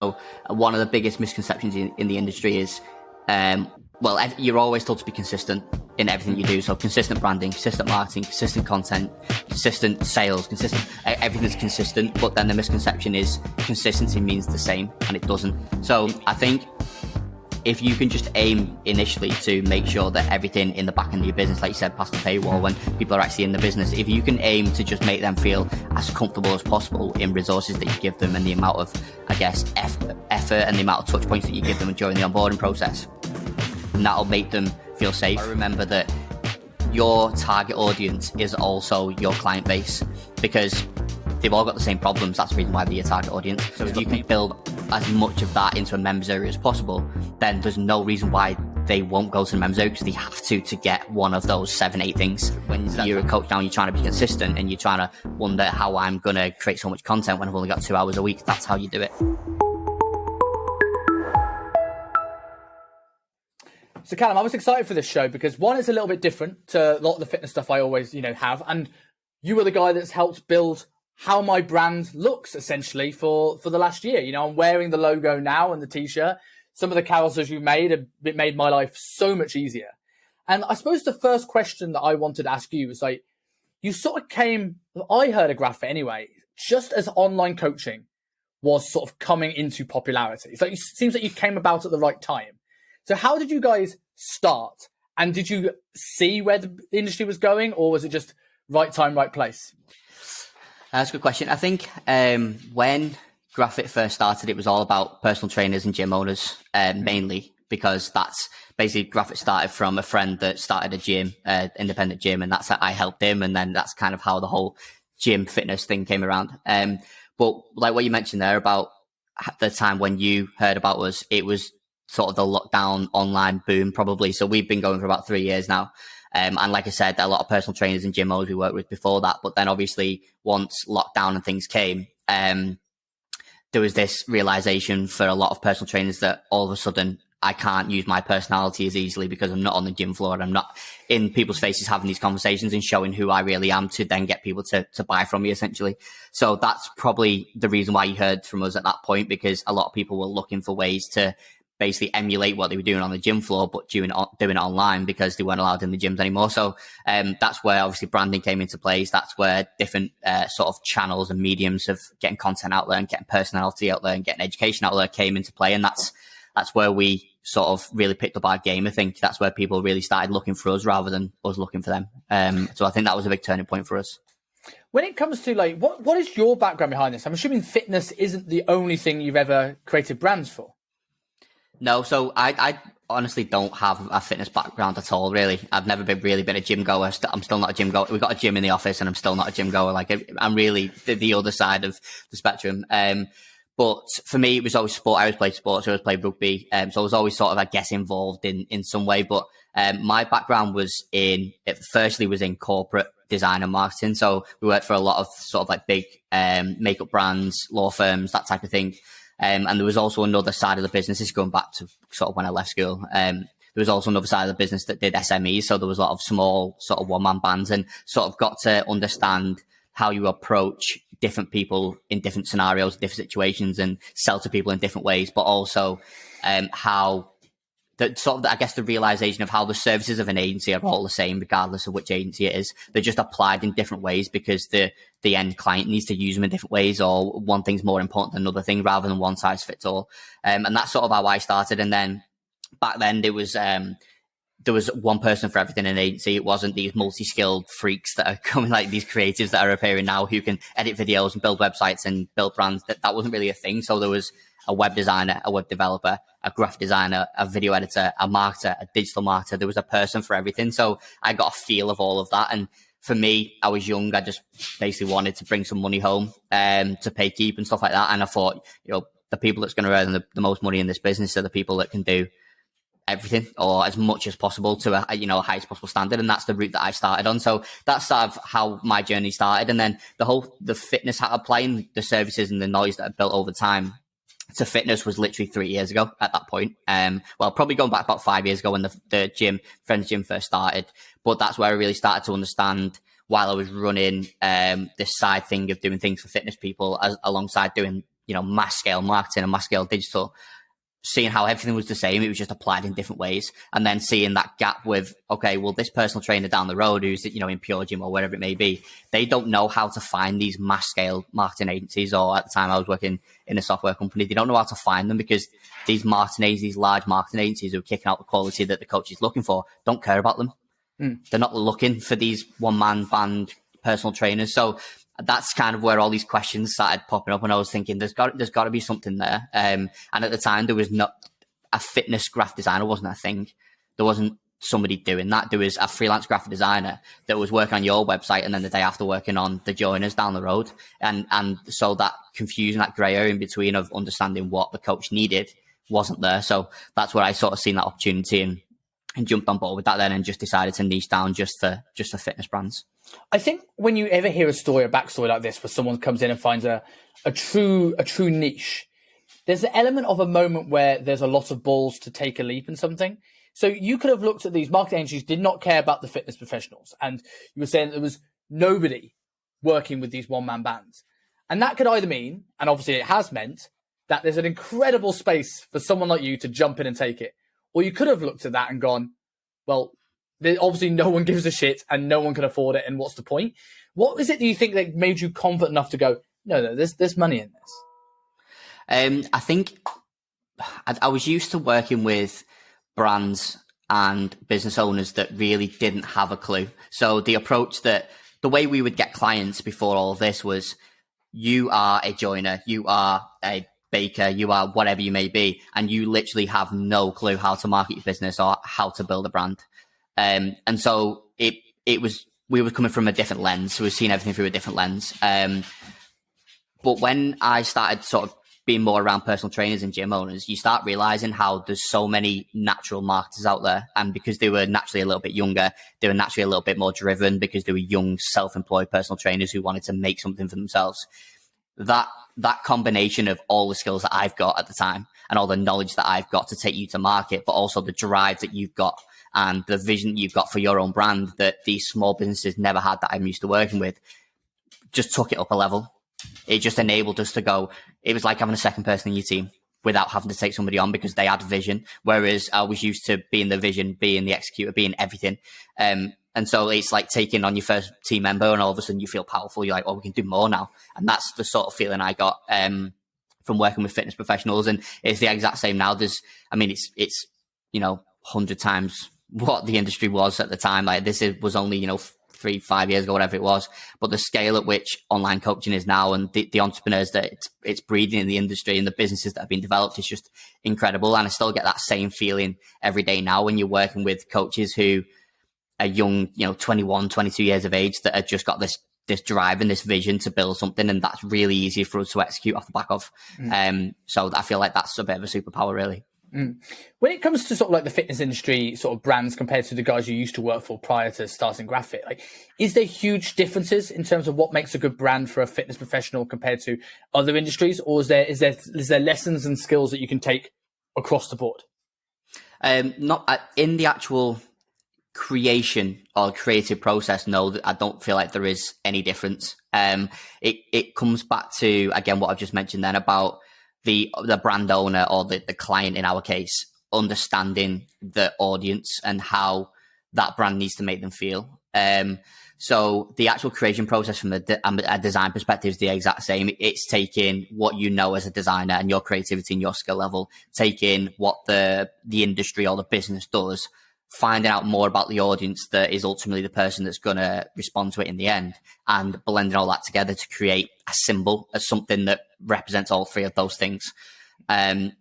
One of the biggest misconceptions in the industry is, you're always told to be consistent in everything you do. So consistent branding, consistent marketing, consistent content, consistent sales, everything's consistent. But then the misconception is consistency means the same, and it doesn't. So I think if you can just aim initially to make sure that everything in the back end of your business, like you said, past the paywall, when people are actually in the business, if you can aim to just make them feel as comfortable as possible in resources that you give them and the amount of, I guess, effort and the amount of touch points that you give them during the onboarding process, and that'll make them feel safe. I remember that your target audience is also your client base, because they've all got the same problems. That's the reason why they're your target audience. So if you can build as much of that into a members area as possible, then there's no reason why they won't go to the members area, because they have to get one of those 7-8 things. When you're a coach now and you're trying to be consistent and you're trying to wonder how I'm going to create so much content when I've only got 2 hours a week, that's how you do it. So Callum, I was excited for this show because one, it's a little bit different to a lot of the fitness stuff I always, have. And you were the guy that's helped build how my brand looks essentially for the last year. I'm wearing the logo now and the t-shirt. Some of the carousels you made, it made my life so much easier. And I suppose the first question that I wanted to ask you was like, you sort of came, I heard of Graphfit anyway, just as online coaching was sort of coming into popularity. It's like, it seems like you came about at the right time. So how did you guys start? And did you see where the industry was going, or was it just right time, right place? That's a good question. I think when Graphfit first started, it was all about personal trainers and gym owners, mainly, because that's basically Graphfit started from a friend that started a gym, independent gym, and that's how I helped him. And then that's kind of how the whole gym fitness thing came around. But like what you mentioned there about the time when you heard about us, it was sort of the lockdown online boom, probably. So we've been going for about 3 years now. And like I said, a lot of personal trainers and gym owners we worked with before that. But then obviously once lockdown and things came, there was this realization for a lot of personal trainers that all of a sudden I can't use my personality as easily because I'm not on the gym floor and I'm not in people's faces having these conversations and showing who I really am to then get people to buy from me, essentially. So that's probably the reason why you heard from us at that point, because a lot of people were looking for ways to basically emulate what they were doing on the gym floor, but doing it online because they weren't allowed in the gyms anymore. So that's where obviously branding came into place. That's where different sort of channels and mediums of getting content out there and getting personality out there and getting education out there came into play. And that's where we sort of really picked up our game. I think that's where people really started looking for us rather than us looking for them. So I think that was a big turning point for us. When it comes to like, what is your background behind this? I'm assuming fitness isn't the only thing you've ever created brands for. No, so I honestly don't have a fitness background at all, really. I've never really been a gym goer. I'm still not a gym goer. We've got a gym in the office and I'm still not a gym goer. Like, I'm really the other side of the spectrum. But for me, it was always sport. I always played sports. I always played rugby. So I was always sort of, I guess, involved in some way. But my background was in corporate design and marketing. So we worked for a lot of sort of like big makeup brands, law firms, that type of thing. And there was also another side of the business, this is going back to sort of when I left school. There was also another side of the business that did SMEs. So there was a lot of small sort of one-man bands, and sort of got to understand how you approach different people in different scenarios, different situations, and sell to people in different ways, but also how the sort of, I guess, the realization of how the services of an agency are all the same, regardless of which agency it is. They're just applied in different ways because the end client needs to use them in different ways, or one thing's more important than another thing, rather than one size fits all. And that's sort of how I started. And then back then there was one person for everything in an agency. It wasn't these multi-skilled freaks that are coming, like these creatives that are appearing now who can edit videos and build websites and build brands. That wasn't really a thing. So there was a web designer, a web developer, a graphic designer, a video editor, a marketer, a digital marketer. There was a person for everything. So I got a feel of all of that. And for me, I was young. I just basically wanted to bring some money home to pay keep and stuff like that. And I thought, the people that's going to earn the most money in this business are the people that can do everything or as much as possible to a highest possible standard. And that's the route that I started on. So that's sort of how my journey started. And then the fitness, how applying the services and the knowledge that I built over time to fitness was literally 3 years ago at that point. Probably going back about 5 years ago when the friend's gym first started. But that's where I really started to understand, while I was running this side thing of doing things for fitness people alongside doing mass scale marketing and mass scale digital, seeing how everything was the same, it was just applied in different ways. And then seeing that gap with, okay, well, this personal trainer down the road who's, in Pure Gym or wherever it may be, they don't know how to find these mass scale marketing agencies, or at the time I was working in a software company, they don't know how to find them because these large marketing agencies who are kicking out the quality that the coach is looking for don't care about them. They're not looking for these one-man band personal trainers. So that's kind of where all these questions started popping up, and I was thinking there's got to be something there. And at the time, there was not a fitness graphic designer wasn't a thing. There wasn't somebody doing that. There was a freelance graphic designer that was working on your website, and then the day after working on the joiners down the road. And so that confusion, that grey area in between of understanding what the coach needed wasn't there. So that's where I sort of seen that opportunity and jumped on board with that then, and just decided to niche down just for fitness brands. I think when you ever hear a backstory like this, where someone comes in and finds a true niche, there's an element of a moment where there's a lot of balls to take a leap in something. So you could have looked at these marketing agencies, did not care about the fitness professionals. And you were saying there was nobody working with these one-man bands. And that could either mean, and obviously it has meant, that there's an incredible space for someone like you to jump in and take it. Or you could have looked at that and gone, well, obviously no one gives a shit and no one can afford it, and what's the point? What is it that you think that made you confident enough to go, no, there's money in this? I think I was used to working with brands and business owners that really didn't have a clue. So the way we would get clients before all of this was, you are a joiner, you are a baker, you are whatever you may be, and you literally have no clue how to market your business or how to build a brand. And so we were coming from a different lens. So we were seeing everything through a different lens. But when I started sort of being more around personal trainers and gym owners, you start realizing how there's so many natural marketers out there. And because they were naturally a little bit younger, they were naturally a little bit more driven because they were young, self-employed personal trainers who wanted to make something for themselves. That combination of all the skills that I've got at the time and all the knowledge that I've got to take you to market, but also the drive that you've got and the vision you've got for your own brand that these small businesses never had that I'm used to working with, just took it up a level. It just enabled us to go. It was like having a second person in your team without having to take somebody on because they had vision. Whereas I was used to being the vision, being the executor, being everything. And so it's like taking on your first team member and all of a sudden you feel powerful. You're like, oh, we can do more now. And that's the sort of feeling I got from working with fitness professionals. And it's the exact same now. It's 100 times what the industry was at the time. Like was only, 3-5 years ago, whatever it was. But the scale at which online coaching is now and the entrepreneurs that it's breeding in the industry and the businesses that have been developed is just incredible. And I still get that same feeling every day now when you're working with coaches who are young, 21, 22 years of age that have just got this drive and this vision to build something. And that's really easy for us to execute off the back of. So I feel like that's a bit of a superpower, really. When it comes to sort of like the fitness industry sort of brands compared to the guys you used to work for prior to starting Graphfit, like, is there huge differences in terms of what makes a good brand for a fitness professional compared to other industries? Or is there lessons and skills that you can take across the board? Not in the actual creation or creative process. No, I don't feel like there is any difference. It comes back to, again, what I've just mentioned then about the brand owner or the client in our case, understanding the audience and how that brand needs to make them feel. So the actual creation process from a design perspective is the exact same. It's taking what you know as a designer and your creativity and your skill level, taking what the industry or the business does, finding out more about the audience that is ultimately the person that's going to respond to it in the end, and blending all that together to create a symbol as something that represents all three of those things. And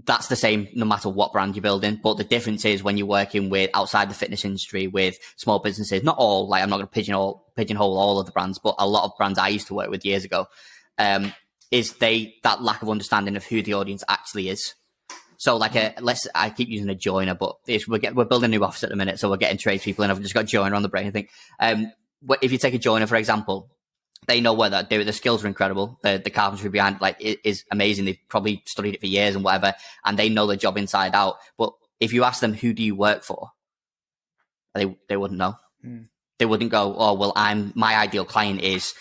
that's the same no matter what brand you're building. But the difference is when you're working with outside the fitness industry with small businesses, not all, like I'm not going to pigeonhole all of the brands, but a lot of brands I used to work with years ago, is that lack of understanding of who the audience actually is. So like I keep using a joiner, but we're building a new office at the minute, so we're getting tradespeople and I've just got joiner on the brain, I think. If you take a joiner, for example, they know what they're doing. The skills are incredible. The carpentry behind is amazing. They've probably studied it for years and whatever, and they know their job inside out. But if you ask them, who do you work for? They wouldn't know. They wouldn't go, oh, well, my ideal client is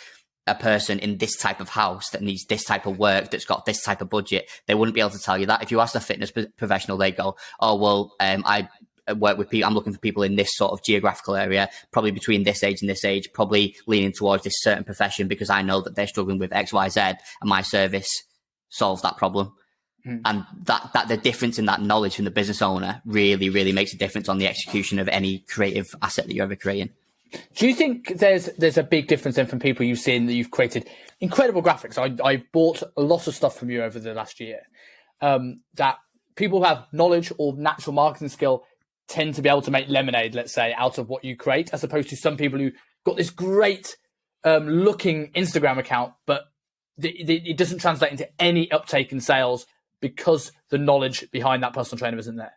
a person in this type of house that needs this type of work, that's got this type of budget, they wouldn't be able to tell you that. If you ask a fitness professional, they go, oh, well, I work with people, I'm looking for people in this sort of geographical area, probably between this age and this age, probably leaning towards this certain profession because I know that they're struggling with X, Y, Z, and my service solves that problem. And that the difference in that knowledge from the business owner really, really makes a difference on the execution of any creative asset that you're ever creating. Do you think there's a big difference then from people you've seen that you've created incredible graphics? I bought a lot of stuff from you over the last year. That people who have knowledge or natural marketing skill tend to be able to make lemonade, let's say, out of what you create, as opposed to some people who got this great looking Instagram account, but it doesn't translate into any uptake in sales because the knowledge behind that personal trainer isn't there.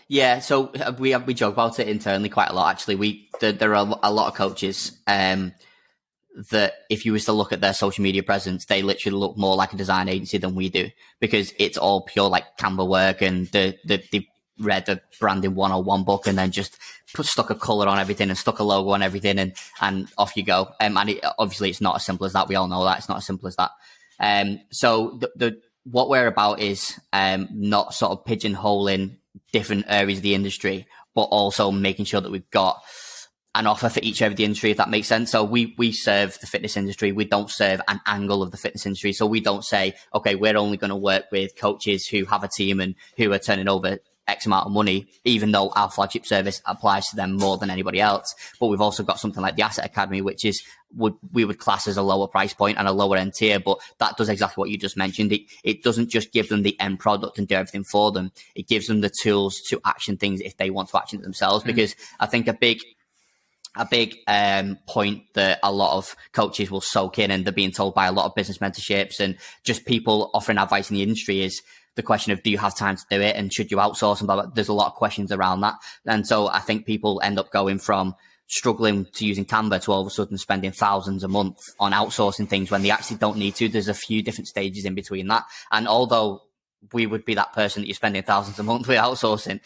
Yeah, so we joke about it internally quite a lot. Actually, there are a lot of coaches that if you was to look at their social media presence, they literally look more like a design agency than we do, because it's all pure like Canva work, and they read the branding 101 book and then just stuck a color on everything and stuck a logo on everything and off you go. And obviously it's not as simple as that. We all know that it's not as simple as that. So what we're about is not sort of pigeonholing different areas of the industry, but also making sure that we've got an offer for each area of the industry, if that makes sense. So we serve the fitness industry. We don't serve an angle of the fitness industry. So we don't say, okay, we're only going to work with coaches who have a team and who are turning over X amount of money, even though our flagship service applies to them more than anybody else. But we've also got something like the Asset Academy, which is we would class as a lower price point and a lower end tier, but that does exactly what you just mentioned. It doesn't just give them the end product and do everything for them. It gives them the tools to action things if they want to action it themselves. Because I think a big point that a lot of coaches will soak in, and they're being told by a lot of business mentorships and just people offering advice in the industry, is the question of, do you have time to do it, and should you outsource, and blah, blah. There's a lot of questions around that. And so I think people end up going from struggling to using Canva to all of a sudden spending thousands a month on outsourcing things when they actually don't need to. There's a few different stages in between that. And although we would be that person that you're spending thousands a month with outsourcing,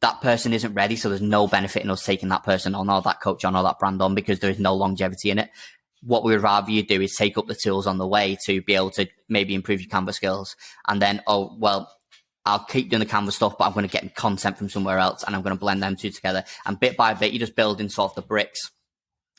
that person isn't ready. So there's no benefit in us taking that person on, or that coach on, or that brand on, because there is no longevity in it. What we would rather you do is take up the tools on the way to be able to maybe improve your Canva skills. And then, oh, well, I'll keep doing the Canva stuff, but I'm going to get content from somewhere else, and I'm going to blend them two together. And bit by bit, you just build in sort of the bricks.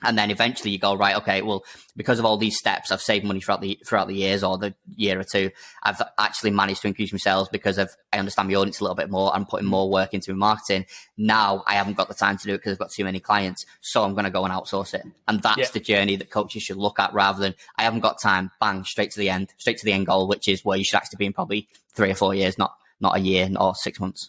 And then eventually you go, right, okay, well, because of all these steps, I've saved money throughout the years, or the year or two. I've actually managed to increase my sales because I understand my audience a little bit more. I'm putting more work into my marketing. Now I haven't got the time to do it because I've got too many clients. So I'm going to go and outsource it. And that's the journey that coaches should look at, rather than, I haven't got time, bang, straight to the end goal, which is where you should actually be in probably 3 or 4 years, not a year or 6 months.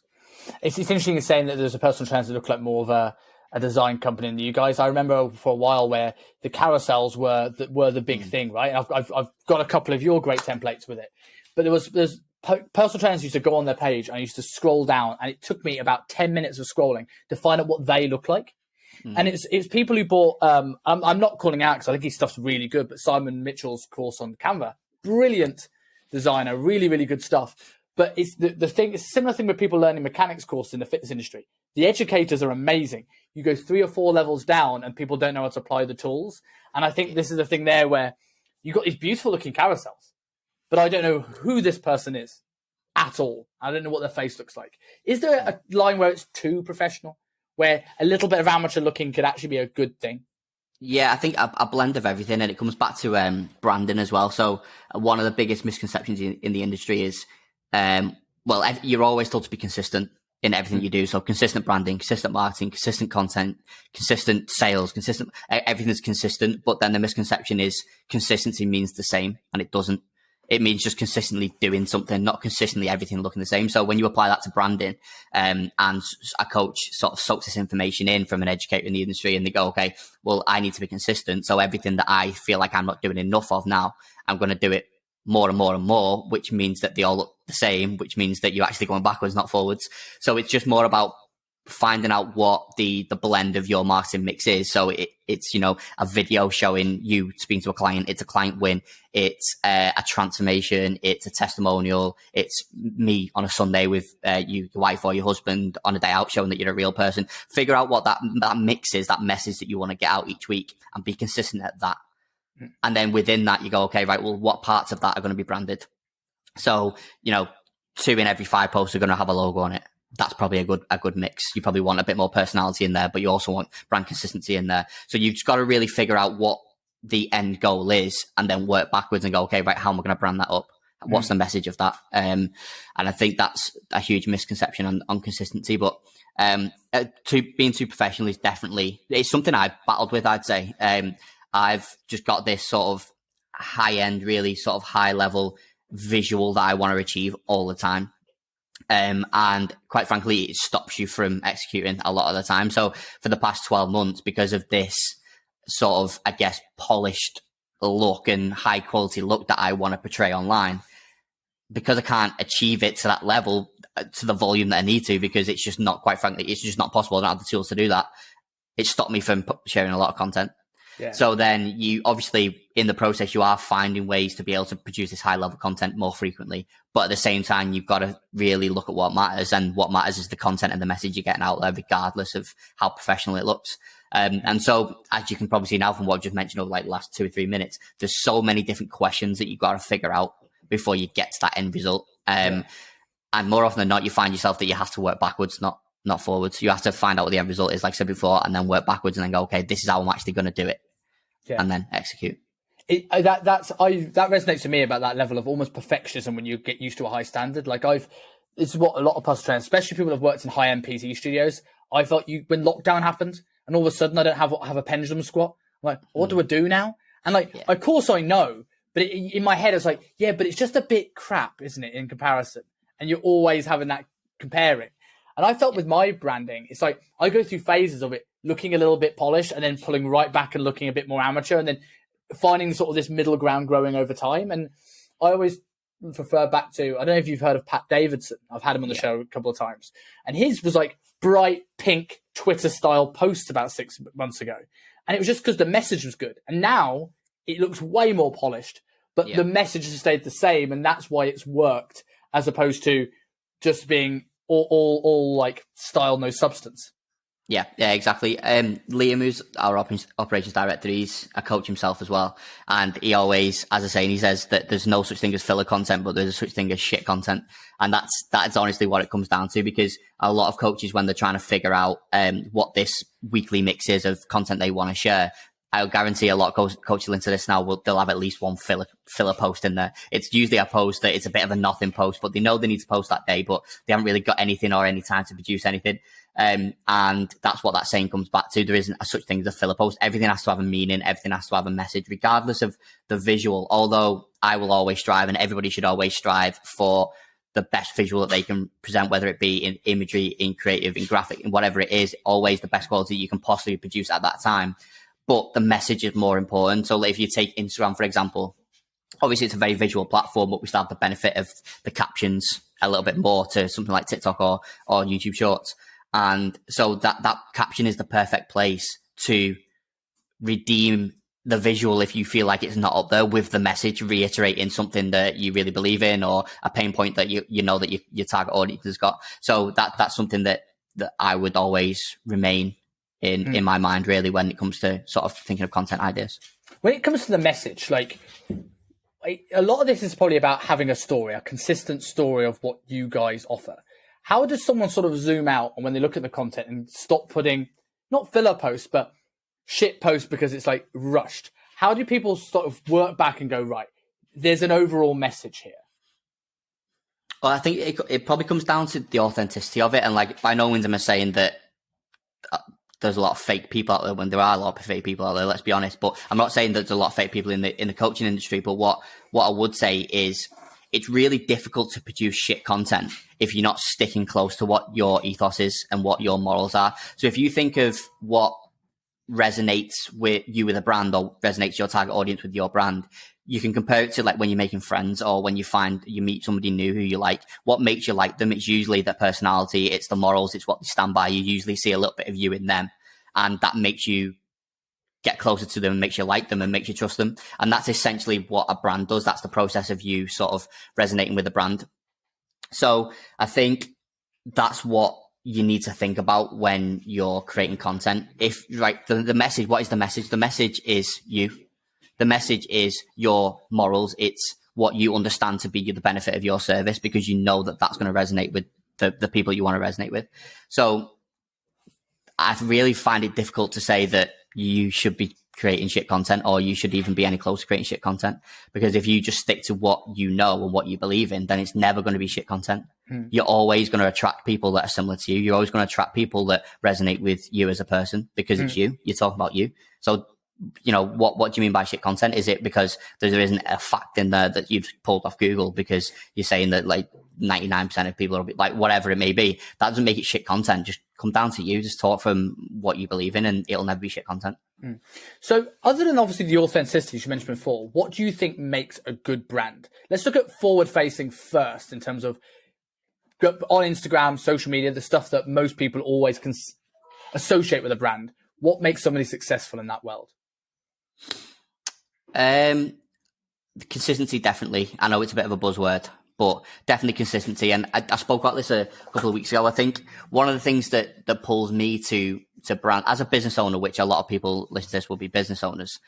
It's interesting you're saying that there's a personal trainer that look like more of a design company than you guys. I remember for a while where the carousels were the big thing, right? And I've got a couple of your great templates with it, but there's personal trainers used to go on their page, and I used to scroll down, and it took me about 10 minutes of scrolling to find out what they look like. And it's people who bought, I'm not calling out because I think his stuff's really good, but Simon Mitchell's course on Canva, brilliant designer, really, really good stuff. But it's the thing, it's a similar thing with people learning mechanics course in the fitness industry. The educators are amazing. You go 3 or 4 levels down and people don't know how to apply the tools. And I think this is the thing there where you've got these beautiful looking carousels, but I don't know who this person is at all. I don't know what their face looks like. Is there a line where it's too professional, where a little bit of amateur looking could actually be a good thing? Yeah, I think a blend of everything, and it comes back to branding as well. So one of the biggest misconceptions in the industry is, you're always told to be consistent in everything you do. So consistent branding, consistent marketing, consistent content, consistent sales, everything is consistent. But then the misconception is consistency means the same, and it doesn't. It means just consistently doing something, not consistently everything looking the same. So when you apply that to branding, and a coach sort of soaks this information in from an educator in the industry, and they go, okay, well, I need to be consistent. So everything that I feel like I'm not doing enough of now, I'm going to do it more and more and more, which means that they all look the same, which means that you're actually going backwards, not forwards. So it's just more about finding out what the blend of your marketing mix is. So it's, a video showing you speaking to a client. It's a client win. It's a transformation. It's a testimonial. It's me on a Sunday with your wife or your husband on a day out, showing that you're a real person. Figure out what that mix is, that message that you want to get out each week, and be consistent at that. And then within that, you go, okay, right, well, what parts of that are going to be branded? So, 2 in every 5 posts are going to have a logo on it. That's probably a good mix. You probably want a bit more personality in there, but you also want brand consistency in there. So you've just got to really figure out what the end goal is and then work backwards and go, okay, right, how am I going to brand that up? What's the message of that? And I think that's a huge misconception on consistency, but being too professional is definitely, it's something I've battled with, I'd say. I've just got this sort of high end, really sort of high level visual that I want to achieve all the time. And quite frankly, it stops you from executing a lot of the time. So for the past 12 months, because of this sort of, I guess, polished look and high quality look that I want to portray online, because I can't achieve it to that level, to the volume that I need to, because it's just not, quite frankly, it's just not possible. I don't have the tools to do that. It stopped me from sharing a lot of content. Yeah. So then you obviously in the process, you are finding ways to be able to produce this high level content more frequently. But at the same time, you've got to really look at what matters, and what matters is the content and the message you're getting out there, regardless of how professional it looks. And so as you can probably see now from what I've just mentioned over like the last 2 or 3 minutes, there's so many different questions that you've got to figure out before you get to that end result. And more often than not, you find yourself that you have to work backwards, not forwards. You have to find out what the end result is, like I said before, and then work backwards and then go, okay, this is how I'm actually going to do it. Yeah. And then execute. That resonates to me about that level of almost perfectionism when you get used to a high standard. Like this is what a lot of personal trainers, especially people who've worked in high end PT studios. I felt when lockdown happened and all of a sudden I don't have a pendulum squat. I'm like, what do I do now? And of course I know, but in my head it's like, yeah, but it's just a bit crap, isn't it, in comparison? And you're always having that comparing. And I felt with my branding, it's like I go through phases of it looking a little bit polished and then pulling right back and looking a bit more amateur, and then finding sort of this middle ground growing over time. And I always refer back to, I don't know if you've heard of Pat Davidson. I've had him on the show a couple of times. And his was like bright pink Twitter style posts about 6 months ago. And it was just because the message was good. And now it looks way more polished, but the message has stayed the same. And that's why it's worked, as opposed to just being all like style, no substance. Yeah, exactly. Liam, who's our operations director, he's a coach himself as well. And he always, as I say, and he says that there's no such thing as filler content, but there's a such thing as shit content. And that's honestly what it comes down to, because a lot of coaches, when they're trying to figure out what this weekly mix is of content they want to share, I'll guarantee a lot of coaches into this now, they'll have at least one filler post in there. It's usually a post that it's a bit of a nothing post, but they know they need to post that day, but they haven't really got anything or any time to produce anything. And that's what that saying comes back to. There isn't a such thing as a filler post. Everything has to have a meaning. Everything has to have a message, regardless of the visual. Although I will always strive, and everybody should always strive for the best visual that they can present, whether it be in imagery, in creative, in graphic, in whatever it is, always the best quality you can possibly produce at that time. But the message is more important. So if you take Instagram, for example, obviously it's a very visual platform, but we still have the benefit of the captions a little bit more to something like TikTok or YouTube Shorts. And so that caption is the perfect place to redeem the visual if you feel like it's not up there, with the message reiterating something that you really believe in, or a pain point that you know that your target audience has got. So that's something that I would always remain in my mind, really, when it comes to sort of thinking of content ideas. When it comes to the message, like a lot of this is probably about having a story, a consistent story of what you guys offer. How does someone sort of zoom out and when they look at the content and stop putting, not filler posts, but shit posts because it's like rushed? How do people sort of work back and go, right, there's an overall message here? Well, I think it probably comes down to the authenticity of it. And like, by no means am I saying that there's a lot of fake people out there, when there are a lot of fake people out there, let's be honest. But I'm not saying there's a lot of fake people in the coaching industry. But what I would say is, it's really difficult to produce shit content if you're not sticking close to what your ethos is and what your morals are. So if you think of what resonates with you with a brand, or resonates your target audience with your brand, you can compare it to like when you're making friends, or when you meet somebody new who you like. What makes you like them? It's usually their personality, it's the morals, it's what they stand by. You usually see a little bit of you in them, and that makes you get closer to them and makes you like them and makes you trust them. And that's essentially what a brand does. That's the process of you sort of resonating with the brand. So I think that's what you need to think about when you're creating content. If the message, what is the message? The message is you. The message is your morals. It's what you understand to be the benefit of your service, because you know that that's going to resonate with the people you want to resonate with. So I really find it difficult to say that you should be creating shit content, or you should even be any close to creating shit content, because if you just stick to what you know and what you believe in, then it's never going to be shit content. You're always going to attract people that are similar to you. You're always going to attract people that resonate with you as a person, because it's you. You're talking about you. So, you know, what do you mean by shit content? Is it because there isn't a fact in there that you've pulled off Google because you're saying that like 99% of people are like, whatever it may be? That doesn't make it shit content. Just come down to you. Just talk from what you believe in, and it'll never be shit content. So other than obviously the authenticity you mentioned before, what do you think makes a good brand? Let's look at forward facing first, in terms of on Instagram, social media, the stuff that most people always associate with a brand. What makes somebody successful in that world? Consistency, definitely. I know it's a bit of a buzzword, but definitely consistency. And I spoke about this a couple of weeks ago. I think one of the things that pulls me to brand as a business owner, which a lot of people listen to this will be business owners.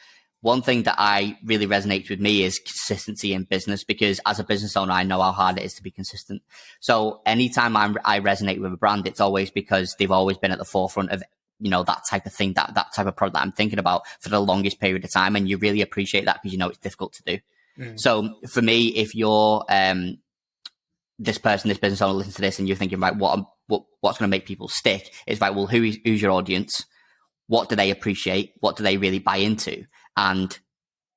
One thing that I really resonates with me is consistency in business, because as a business owner, I know how hard it is to be consistent. So anytime I resonate with a brand, it's always because they've always been at the forefront of, you know, that type of thing, that type of product that I'm thinking about for the longest period of time. And you really appreciate that, because you know it's difficult to do. So for me, if you're this business owner, listen to this and you're thinking, right, what's going to make people stick, is right, well, who's your audience? What do they appreciate? What do they really buy into? And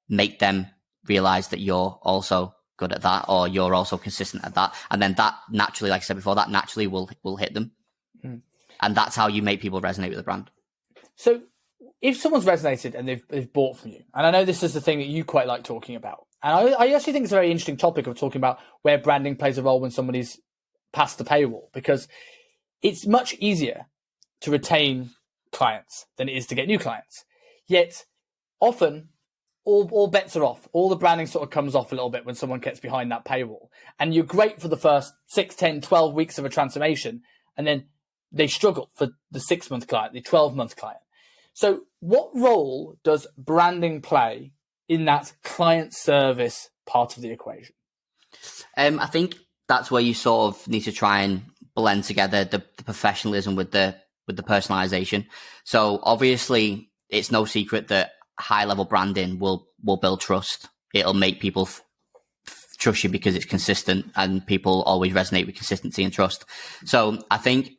make them realize that you're also good at that, or you're also consistent at that. And then that naturally, like I said before, that naturally will hit them. And that's how you make people resonate with the brand. So if someone's resonated and they've bought from you, and I know this is the thing that you quite like talking about, and I actually think it's a very interesting topic of talking about where branding plays a role when somebody's past the paywall, because it's much easier to retain clients than it is to get new clients. Yet often all bets are off. All the branding sort of comes off a little bit when someone gets behind that paywall. And you're great for the first 6, 10, 12 weeks of a transformation, and then they struggle for the 6-month client, the 12-month client. So what role does branding play in that client service part of the equation? I think that's where you sort of need to try and blend together the professionalism with the personalization. So obviously it's no secret that high level branding will build trust. It'll make people trust you because it's consistent, and people always resonate with consistency and trust. So I think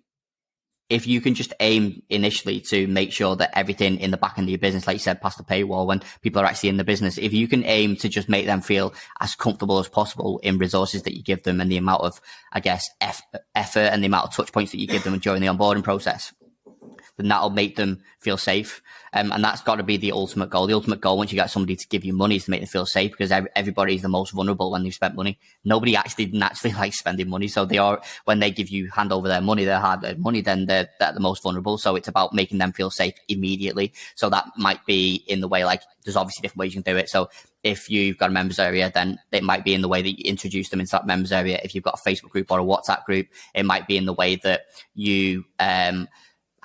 if you can just aim initially to make sure that everything in the back end of your business, like you said, past the paywall, when people are actually in the business, if you can aim to just make them feel as comfortable as possible in resources that you give them, and the amount of, I guess, effort and the amount of touch points that you give them during the onboarding process, then that'll make them feel safe. And that's got to be the ultimate goal. The ultimate goal, once you get somebody to give you money, is to make them feel safe, because everybody's the most vulnerable when they've spent money. Nobody actually naturally likes spending money. So when they give you, hand over their money, their hard-earned money, then they're the most vulnerable. So it's about making them feel safe immediately. So that might be in the way, like, there's obviously different ways you can do it. So if you've got a members area, then it might be in the way that you introduce them into that members area. If you've got a Facebook group or a WhatsApp group, it might be in the way that you,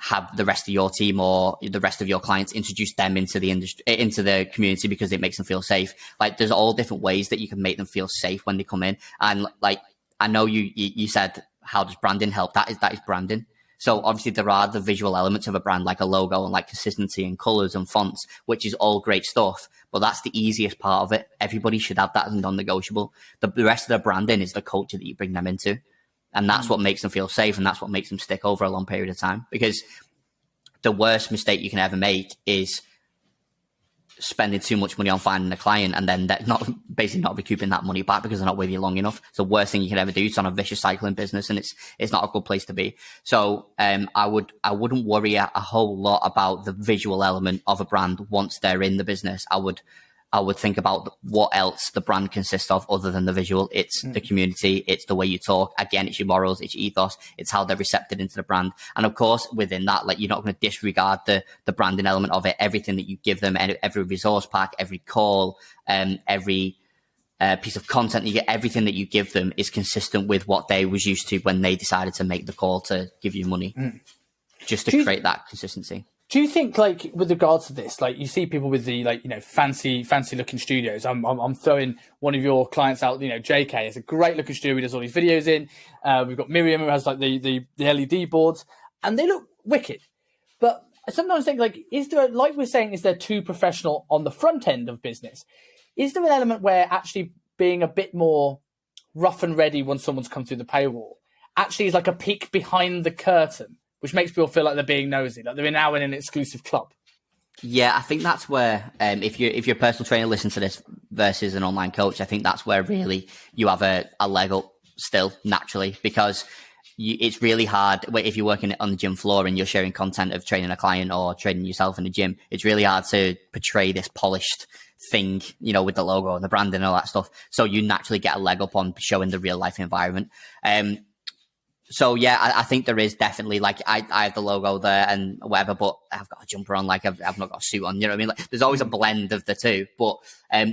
have the rest of your team or the rest of your clients introduce them into the industry, into the community, because it makes them feel safe. Like, there's all different ways that you can make them feel safe when they come in. And like, I know you said, how does branding help? That is branding. So obviously there are the visual elements of a brand, like a logo and like consistency and colors and fonts, which is all great stuff. But that's the easiest part of it. Everybody should have that as non-negotiable. The rest of the branding is the culture that you bring them into. And that's what makes them feel safe, and that's what makes them stick over a long period of time. Because the worst mistake you can ever make is spending too much money on finding a client and then not recouping that money back because they're not with you long enough. It's the worst thing you can ever do. It's on a vicious cycle in business, and it's not a good place to be. So I wouldn't worry a whole lot about the visual element of a brand once they're in the business. I would think about what else the brand consists of other than the visual. It's the community. It's the way you talk. Again, it's your morals. It's your ethos. It's how they're receptive into the brand. And of course, within that, like, you're not going to disregard the branding element of it. Everything that you give them, every resource pack, every call, every piece of content you get, everything that you give them is consistent with what they was used to when they decided to make the call to give you money, just to create that consistency. Do you think, like, with regards to this, like, you see people with the, like, fancy looking studios? I'm throwing one of your clients out. JK is a great looking studio. He does all these videos in. We've got Miriam, who has like the LED boards, and they look wicked. But I sometimes think, like, is there, like we're saying, is there too professional on the front end of business? Is there an element where actually being a bit more rough and ready when someone's come through the paywall actually is like a peek behind the curtain, which makes people feel like they're being nosy, like they're now in an exclusive club? Yeah, I think that's where, if you're a personal trainer, listen to this versus an online coach, I think that's where really you have a leg up still naturally, because it's really hard if you're working on the gym floor and you're sharing content of training a client or training yourself in the gym. It's really hard to portray this polished thing, with the logo and the branding and all that stuff. So you naturally get a leg up on showing the real life environment. So yeah, I think there is definitely, like, I have the logo there and whatever, but I've got a jumper on, like I've not got a suit on, you know what I mean? Like, there's always a blend of the two. But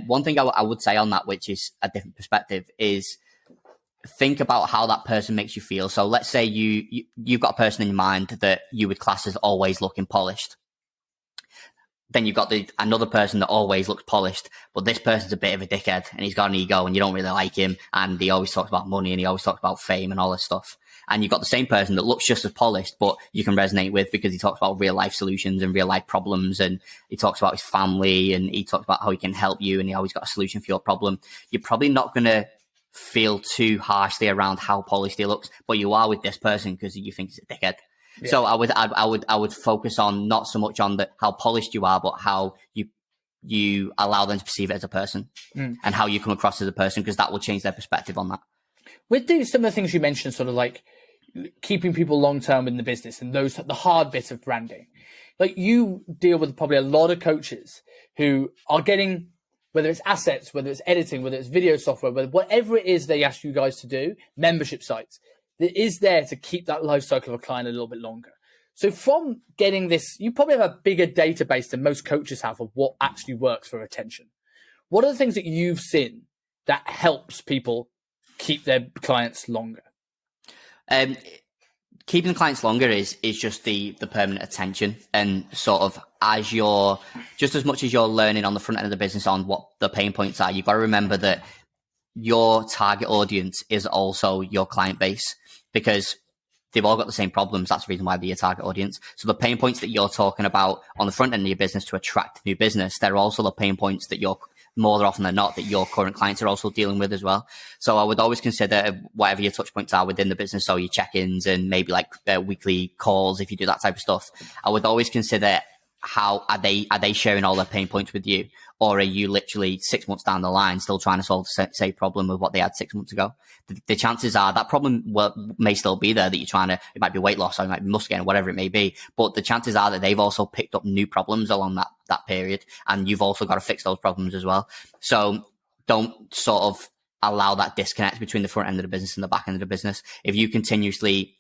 one thing I would say on that, which is a different perspective, is think about how that person makes you feel. So let's say you've got a person in your mind that you would class as always looking polished. Then you've got another person that always looks polished, but this person's a bit of a dickhead and he's got an ego and you don't really like him, and he always talks about money and he always talks about fame and all this stuff. And you've got the same person that looks just as polished, but you can resonate with because he talks about real life solutions and real life problems, and he talks about his family and he talks about how he can help you and he always got a solution for your problem. You're probably not going to feel too harshly around how polished he looks, but you are with this person because you think he's a dickhead. Yeah. So I would focus on not so much on how polished you are, but how you allow them to perceive it as a person and how you come across as a person, because that will change their perspective on that. With some of the things you mentioned, sort of like keeping people long term in the business and the hard bits of branding, like, you deal with probably a lot of coaches who are getting, whether it's assets, whether it's editing, whether it's video software, whatever it is they ask you guys to do, membership sites, that is there to keep that life cycle of a client a little bit longer. So from getting this, you probably have a bigger database than most coaches have of what actually works for retention. What are the things that you've seen that helps people keep their clients longer? Keeping the clients longer is just the permanent attention, and sort of just as much as you're learning on the front end of the business on what the pain points are, you've got to remember that your target audience is also your client base, because they've all got the same problems. That's the reason why they're your target audience. So the pain points that you're talking about on the front end of your business to attract new business, they're also the pain points that you're more often than not that your current clients are also dealing with as well. So I would always consider whatever your touch points are within the business, so your check-ins and maybe like weekly calls, if you do that type of stuff, I would always consider how are they sharing all their pain points with you, or are you literally 6 months down the line still trying to solve the same problem with what they had 6 months ago? The chances are that problem may still be there, that you're trying to, it might be weight loss or it might be muscle gain, whatever it may be, but the chances are that they've also picked up new problems along that period, and you've also got to fix those problems as well. So don't sort of allow that disconnect between the front end of the business and the back end of the business. If you continuously,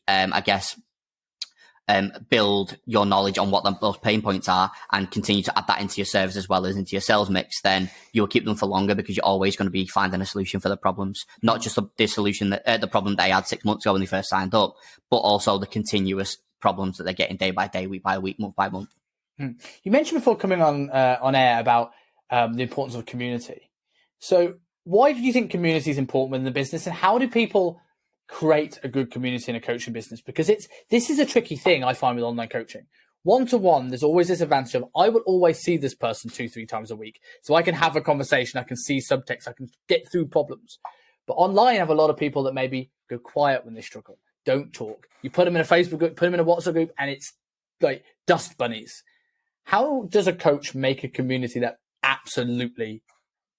build your knowledge on what those pain points are and continue to add that into your service as well as into your sales mix, then you'll keep them for longer, because you're always going to be finding a solution for the problems, not just the solution that the problem they had 6 months ago when they first signed up, but also the continuous problems that they're getting day by day, week by week, month by month. You mentioned before coming on air about the importance of community. So why do you think community is important within the business, and how do people create a good community in a coaching business? Because this is a tricky thing I find with online coaching. One-to-one, there's always this advantage of, I will always see this person 2-3 times a week. So I can have a conversation, I can see subtext, I can get through problems. But online, I have a lot of people that maybe go quiet when they struggle, don't talk. You put them in a Facebook group, put them in a WhatsApp group, and it's like dust bunnies. How does a coach make a community that absolutely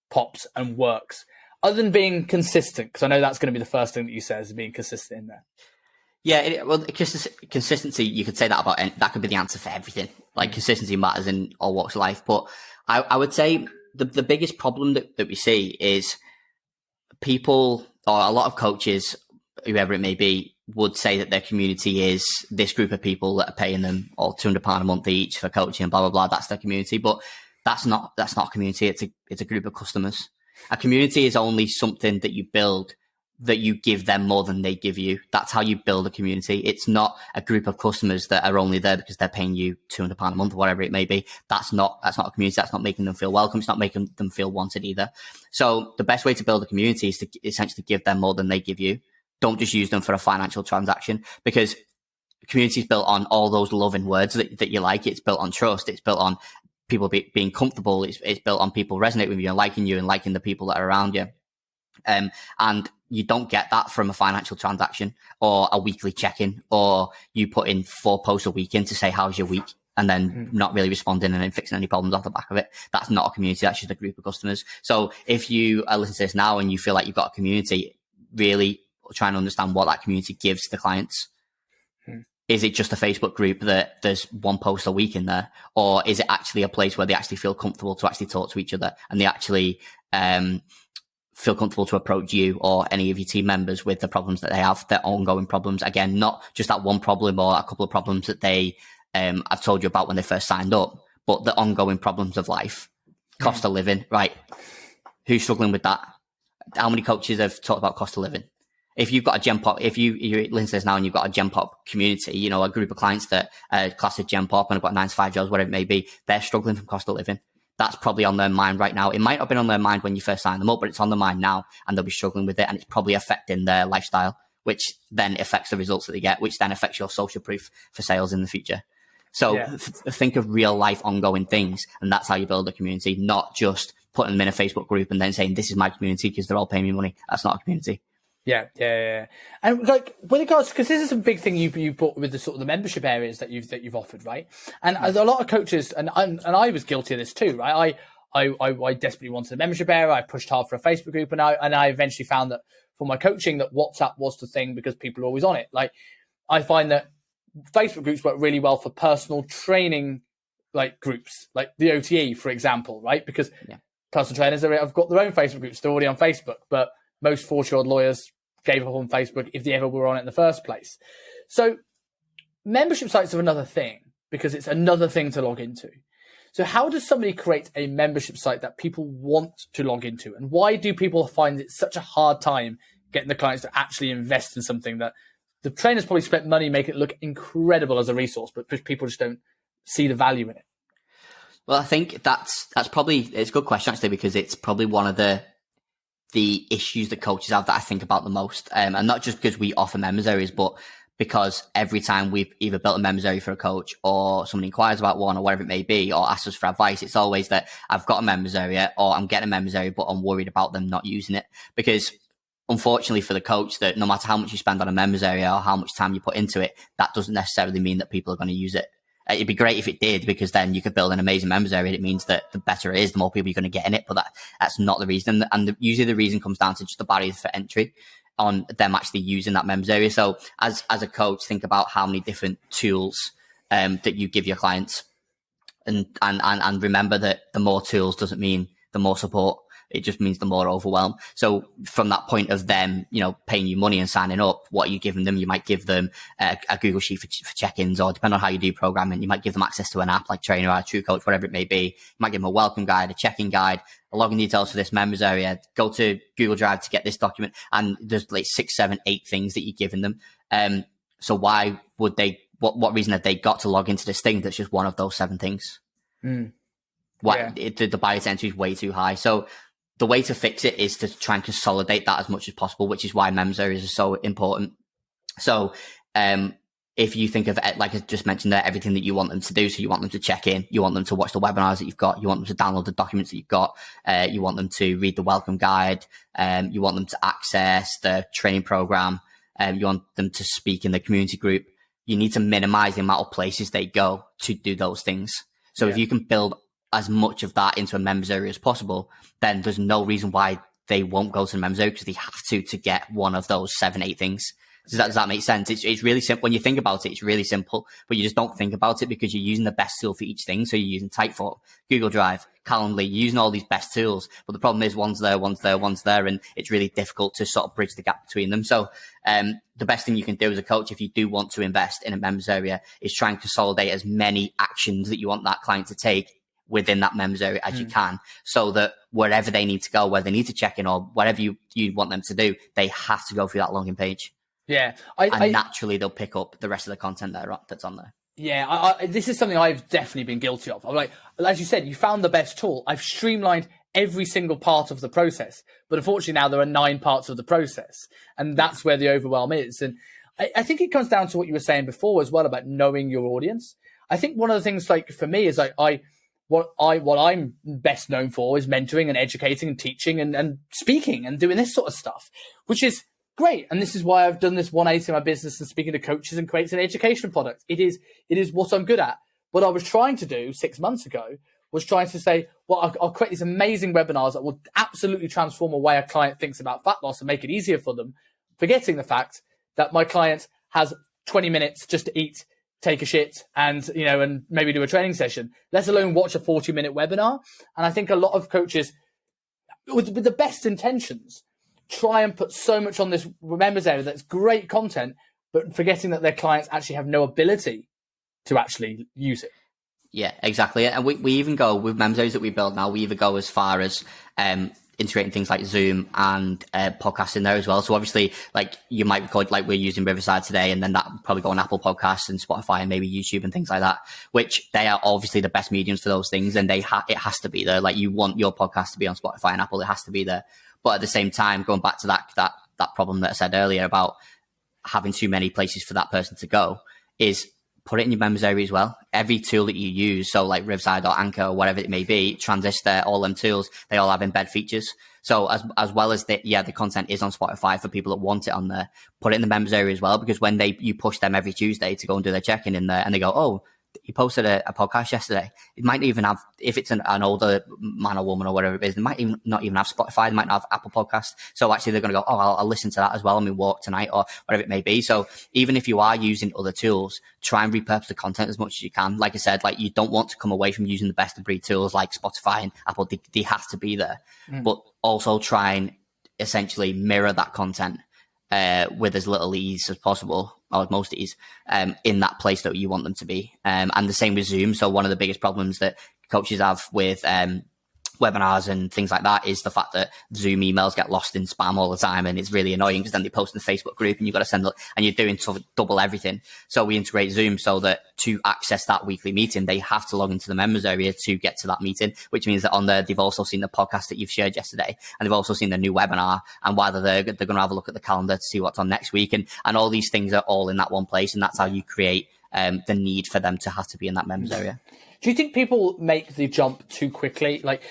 pops and works? Other than being consistent, because I know that's going to be the first thing that you say, is being consistent in there. Yeah, consistency, you could say that about, that could be the answer for everything. Like, consistency matters in all walks of life. But I would say the biggest problem that we see is people, or a lot of coaches, whoever it may be, would say that their community is this group of people that are paying them all £200 a month each for coaching and blah, blah, blah. That's their community. But that's not a community. It's a group of customers. A community is only something that you build that you give them more than they give you. That's how you build a community. It's not a group of customers that are only there because they're paying you £200 a month or whatever it may be. That's not a community. That's not making them feel welcome. It's not making them feel wanted either. So the best way to build a community is to essentially give them more than they give you. Don't just use them for a financial transaction, because community is built on all those loving words that you like. It's built on trust. It's built on people being comfortable. It's built on people resonating with you and liking the people that are around you. And you don't get that from a financial transaction or a weekly check-in, or you put in 4 posts a week in to say, how's your week? And then not really responding and then fixing any problems off the back of it. That's not a community. That's just a group of customers. So if you are listening to this now and you feel like you've got a community, really try and understand what that community gives to the clients. Is it just a Facebook group that there's 1 post a week in there? Or is it actually a place where they actually feel comfortable to actually talk to each other, and they actually, feel comfortable to approach you or any of your team members with the problems that they have, their ongoing problems? Again, not just that one problem or a couple of problems that they I've told you about when they first signed up, but the ongoing problems of life, cost of living, right? Who's struggling with that? How many coaches have talked about cost of living? If you've got a Gen Pop, if you're listening to this now and you've got a Gen Pop community, a group of clients that class as Gen Pop and have got 9 to 5 jobs, whatever it may be, they're struggling from cost of living. That's probably on their mind right now. It might not have been on their mind when you first signed them up, but it's on their mind now, and they'll be struggling with it, and it's probably affecting their lifestyle, which then affects the results that they get, which then affects your social proof for sales in the future. So think of real life ongoing things, and that's how you build a community, not just putting them in a Facebook group and then saying, this is my community because they're all paying me money. That's not a community. Yeah. And like, with regards, because this is a big thing you brought with the sort of the membership areas that you've offered, right? And as a lot of coaches, and I was guilty of this too, right? I desperately wanted a membership area. I pushed hard for a Facebook group, and I eventually found that for my coaching that WhatsApp was the thing because people are always on it. Like, I find that Facebook groups work really well for personal training, like groups, like the OTE, for example, right? Because personal trainers have got their own Facebook groups. They're already on Facebook, but most 40-year-old lawyers gave up on Facebook if they ever were on it in the first place. So membership sites are another thing because it's another thing to log into. So how does somebody create a membership site that people want to log into? And why do people find it such a hard time getting the clients to actually invest in something that the trainers probably spent money making it look incredible as a resource, but people just don't see the value in it? Well, I think that's probably, it's a good question actually, because it's probably one of the issues that coaches have that I think about the most. And not just because we offer members areas, but because every time we've either built a members area for a coach or someone inquires about one or whatever it may be, or asks us for advice, it's always that I've got a members area or I'm getting a members area, but I'm worried about them not using it. Because unfortunately for the coach, that no matter how much you spend on a members area or how much time you put into it, that doesn't necessarily mean that people are going to use it. It'd be great if it did, because then you could build an amazing members area. It means that the better it is, the more people you're going to get in it. But that's not the reason. And usually the reason comes down to just the barriers for entry on them actually using that members area. So as a coach, think about how many different tools that you give your clients, and remember that the more tools doesn't mean the more support. It just means the more overwhelm. So from that point of them, paying you money and signing up, what are you giving them? You might give them a Google Sheet for check-ins, or depending on how you do programming, you might give them access to an app like Trainer or True Coach, whatever it may be. You might give them a welcome guide, a check-in guide, a login details for this members area, go to Google Drive to get this document. And there's like 6, 7, 8 things that you're giving them. So why would they, what reason have they got to log into this thing that's just one of those 7 things? The barrier to entry is way too high. So the way to fix it is to try and consolidate that as much as possible, which is why members areas are so important. So if you think of it, like I just mentioned there, everything that you want them to do, so you want them to check in, you want them to watch the webinars that you've got, you want them to download the documents that you've got, you want them to read the welcome guide, you want them to access the training program, you want them to speak in the community group. You need to minimize the amount of places they go to do those things. So if you can build as much of that into a members area as possible, then there's no reason why they won't go to the members area, because they have to get one of those 7, 8 things. Does that make sense? It's really simple. When you think about it, it's really simple, but you just don't think about it because you're using the best tool for each thing. So you're using Typeform, Google Drive, Calendly, you're using all these best tools, but the problem is one's there, and it's really difficult to sort of bridge the gap between them. So the best thing you can do as a coach, if you do want to invest in a members area, is try and consolidate as many actions that you want that client to take within that members area as you can, so that wherever they need to go, where they need to check in or whatever you want them to do, they have to go through that login page. Yeah. And naturally they'll pick up the rest of the content that's on there. Yeah, this is something I've definitely been guilty of. I'm like, as you said, you found the best tool. I've streamlined every single part of the process, but unfortunately now there are 9 parts of the process, and that's where the overwhelm is. And I think it comes down to what you were saying before as well about knowing your audience. I think one of the things, like for me, is what I'm best known for is mentoring and educating and teaching and speaking and doing this sort of stuff, which is great. And this is why I've done this 180 in my business and speaking to coaches and creating an education product. It is what I'm good at. What I was trying to do 6 months ago was trying to say, well, I'll create these amazing webinars that will absolutely transform the way a client thinks about fat loss and make it easier for them, forgetting the fact that my client has 20 minutes just to eat, take a shit, and maybe do a training session, let alone watch a 40-minute webinar. And I think a lot of coaches, with the best intentions, try and put so much on this members area that's great content, but forgetting that their clients actually have no ability to actually use it. Yeah, exactly. And we even go with members areas that we build now, we either go as far as integrating things like Zoom and podcasts in there as well. So obviously, like you might record, like we're using Riverside today, and then that would probably go on Apple Podcasts and Spotify and maybe YouTube and things like that, which they are obviously the best mediums for those things. And it has to be there. Like you want your podcast to be on Spotify and Apple, it has to be there. But at the same time, going back to that problem that I said earlier about having too many places for that person to go, is put it in your members area as well. Every tool that you use, so like Riverside or Anchor or whatever it may be, Transistor, all them tools, they all have embed features. So as well as the content is on Spotify for people that want it on there, put it in the members area as well, because when you push them every Tuesday to go and do their check-in in there and they go, oh, you posted a podcast yesterday, it might even have, if it's an older man or woman or whatever it is, they might even not even have Spotify, they might not have Apple Podcasts. So actually they're going to go, oh, I'll listen to that as well on my walk tonight or whatever it may be. So even if you are using other tools, try and repurpose the content as much as you can. Like I said, like you don't want to come away from using the best of breed tools like Spotify and Apple. They have to be there, but also try and essentially mirror that content with as little ease as possible, or with most ease, in that place that you want them to be. And the same with Zoom. So one of the biggest problems that coaches have with webinars and things like that is the fact that Zoom emails get lost in spam all the time, and it's really annoying because then they post in the Facebook group and you've got to send it, and you're doing sort of double everything. So we integrate Zoom so that to access that weekly meeting, they have to log into the members area to get to that meeting, which means that on there, they've also seen the podcast that you've shared yesterday, and they've also seen the new webinar, and whether they're going to have a look at the calendar to see what's on next week. And all these things are all in that one place, and that's how you create the need for them to have to be in that members area. Do you think people make the jump too quickly? Like,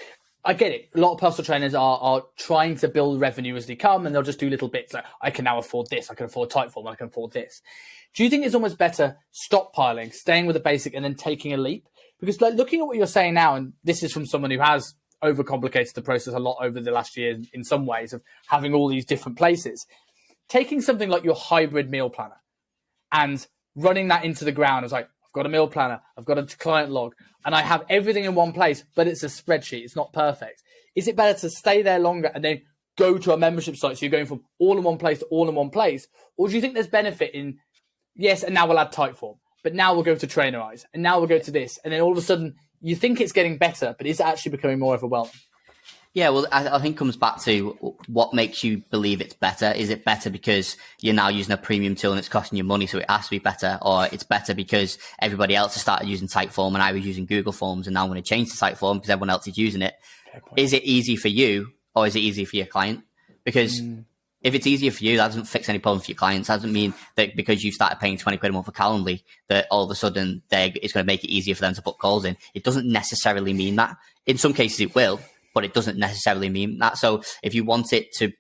I get it. A lot of personal trainers are trying to build revenue as they come, and they'll just do little bits. Like, I can now afford this. I can afford Typeform. I can afford this. Do you think it's almost better stockpiling, staying with the basic, and then taking a leap? Because like looking at what you're saying now, and this is from someone who has overcomplicated the process a lot over the last year in some ways of having all these different places, taking something like your hybrid meal planner and running that into the ground. It's like, I've got a meal planner, I've got a client log, and I have everything in one place, but it's a spreadsheet. It's not perfect. Is it better to stay there longer and then go to a membership site? So you're going from all in one place to all in one place? Or do you think there's benefit in, yes, and now we'll add Typeform, but now we'll go to Trainerize, and now we'll go to this. And then all of a sudden you think it's getting better, but is it actually becoming more overwhelming? Yeah, well, I think it comes back to what makes you believe it's better. Is it better because you're now using a premium tool and it's costing you money, so it has to be better? Or it's better because everybody else has started using Typeform and I was using Google Forms and now I'm going to change to Typeform because everyone else is using it? Is it easy for you or is it easy for your client? Because if it's easier for you, that doesn't fix any problems for your clients. That doesn't mean that because you started paying 20 quid a month for Calendly, that all of a sudden it's going to make it easier for them to put calls in. It doesn't necessarily mean that. In some cases it will, but it doesn't necessarily mean that. So if you want it to